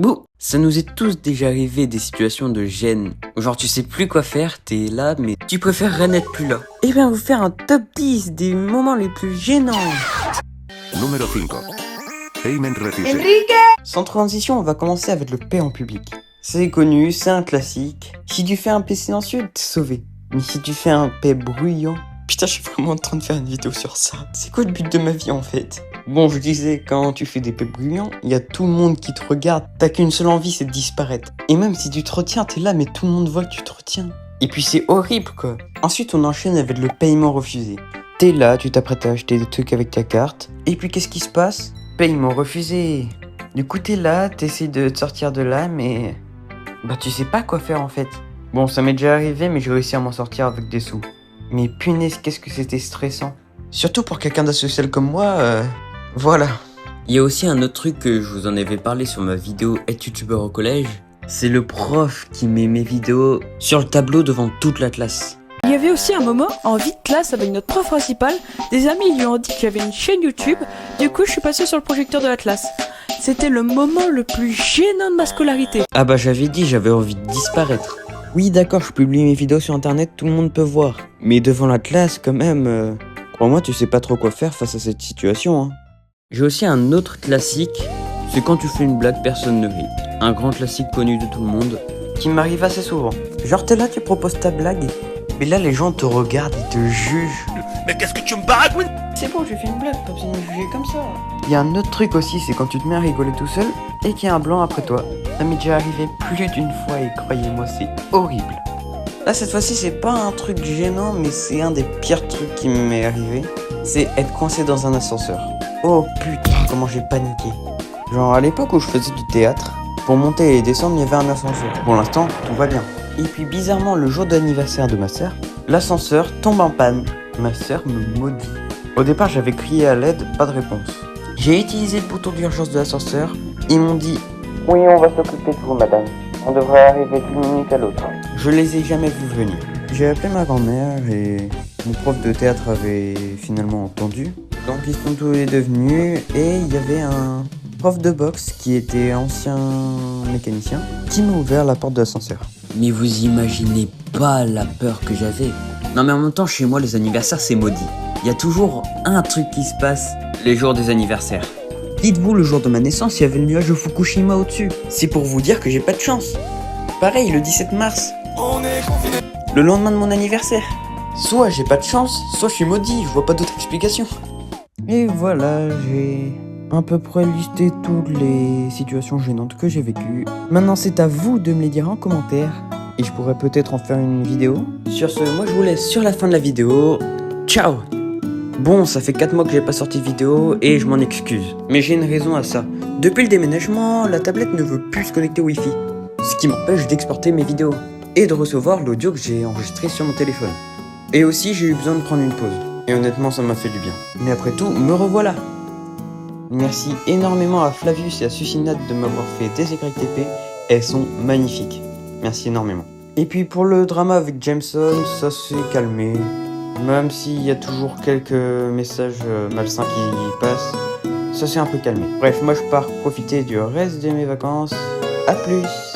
Bouh, ça nous est tous déjà arrivé des situations de gêne. Genre tu sais plus quoi faire, t'es là mais tu préférerais n'être plus là. Eh bien, vous faire un top 10 des moments les plus gênants. Número 5. Payment refusé. Enrique! Sans transition, on va commencer avec le paix en public. C'est connu, c'est un classique. Si tu fais un paix silencieux, t'es sauvé. Mais si tu fais un paix bruyant... Putain, je suis vraiment en train de faire une vidéo sur ça. C'est quoi le but de ma vie en fait? Bon, je disais, quand tu fais des paix bruyants, il y a tout le monde qui te regarde. T'as qu'une seule envie, c'est de disparaître. Et même si tu te retiens, t'es là, mais tout le monde voit que tu te retiens. Et puis c'est horrible quoi. Ensuite, on enchaîne avec le paiement refusé. T'es là, tu t'apprêtes à acheter des trucs avec ta carte. Et puis qu'est-ce qui se passe? Paiement refusé. Du coup, t'es là, t'essaies de te sortir de là, mais... Bah, tu sais pas quoi faire en fait. Bon, ça m'est déjà arrivé, mais j'ai réussi à m'en sortir avec des sous. Mais punaise, qu'est-ce que c'était stressant. Surtout pour quelqu'un d'asocial comme moi, voilà. Il y a aussi un autre truc que je vous en avais parlé sur ma vidéo Être youtubeur au collège. C'est le prof qui met mes vidéos sur le tableau devant toute la classe. Il y avait aussi un moment, en vie de classe avec notre prof principal, des amis lui ont dit qu'il y avait une chaîne YouTube, du coup je suis passé sur le projecteur de la classe. C'était le moment le plus gênant de ma scolarité. Ah bah j'avais dit, j'avais envie de disparaître. Oui d'accord, je publie mes vidéos sur internet, tout le monde peut voir. Mais devant la classe quand même, crois-moi tu sais pas trop quoi faire face à cette situation. Hein. J'ai aussi un autre classique, c'est quand tu fais une blague, personne ne rit. Un grand classique connu de tout le monde, qui m'arrive assez souvent. Genre t'es là, tu proposes ta blague, mais là les gens te regardent, ils te jugent. Mais qu'est-ce que tu me baragouines? C'est bon, j'ai fait une blague, pas besoin de me juger comme ça. Il y a un autre truc aussi, c'est quand tu te mets à rigoler tout seul et qu'il y a un blanc après toi. Ça m'est déjà arrivé plus d'une fois et croyez-moi, c'est horrible. Là, cette fois-ci, c'est pas un truc gênant, mais c'est un des pires trucs qui m'est arrivé. C'est être coincé dans un ascenseur. Oh putain, comment j'ai paniqué. Genre à l'époque où je faisais du théâtre, pour monter et descendre, il y avait un ascenseur. Pour l'instant, tout va bien. Et puis bizarrement, le jour d'anniversaire de ma sœur, l'ascenseur tombe en panne. Ma sœur me maudit. Au départ, j'avais crié à l'aide, pas de réponse. J'ai utilisé le bouton d'urgence de l'ascenseur. Ils m'ont dit « Oui, on va s'occuper de vous, madame. On devrait arriver d'une minute à l'autre. » Je les ai jamais vus venir. J'ai appelé ma grand-mère et mon prof de théâtre avait finalement entendu. Donc ils sont tous les deux venus et il y avait un prof de boxe qui était ancien mécanicien qui m'a ouvert la porte de l'ascenseur. Mais vous imaginez pas la peur que j'avais. Non mais en même temps, chez moi, les anniversaires, c'est maudit. Il y a toujours un truc qui se passe les jours des anniversaires. Dites-vous, le jour de ma naissance, il y avait le nuage de Fukushima au-dessus. C'est pour vous dire que j'ai pas de chance. Pareil, le 17 mars. Le lendemain de mon anniversaire. Soit j'ai pas de chance, soit je suis maudit, je vois pas d'autre explication. Et voilà, j'ai à peu près listé toutes les situations gênantes que j'ai vécues. Maintenant, c'est à vous de me les dire en commentaire. Et je pourrais peut-être en faire une vidéo. Sur ce, moi je vous laisse sur la fin de la vidéo. Ciao! Bon, ça fait 4 mois que j'ai pas sorti de vidéo et je m'en excuse. Mais j'ai une raison à ça. Depuis le déménagement, la tablette ne veut plus se connecter au Wi-Fi. Ce qui m'empêche d'exporter mes vidéos. Et de recevoir l'audio que j'ai enregistré sur mon téléphone. Et aussi, j'ai eu besoin de prendre une pause. Et honnêtement, ça m'a fait du bien. Mais après tout, me revoilà. Merci énormément à Flavius et à Sucinat de m'avoir fait des écrits TP. Elles sont magnifiques. Merci énormément. Et puis pour le drama avec Jameson, ça s'est calmé. Même s'il y a toujours quelques messages malsains qui passent, ça s'est un peu calmé. Bref, moi je pars profiter du reste de mes vacances. A plus!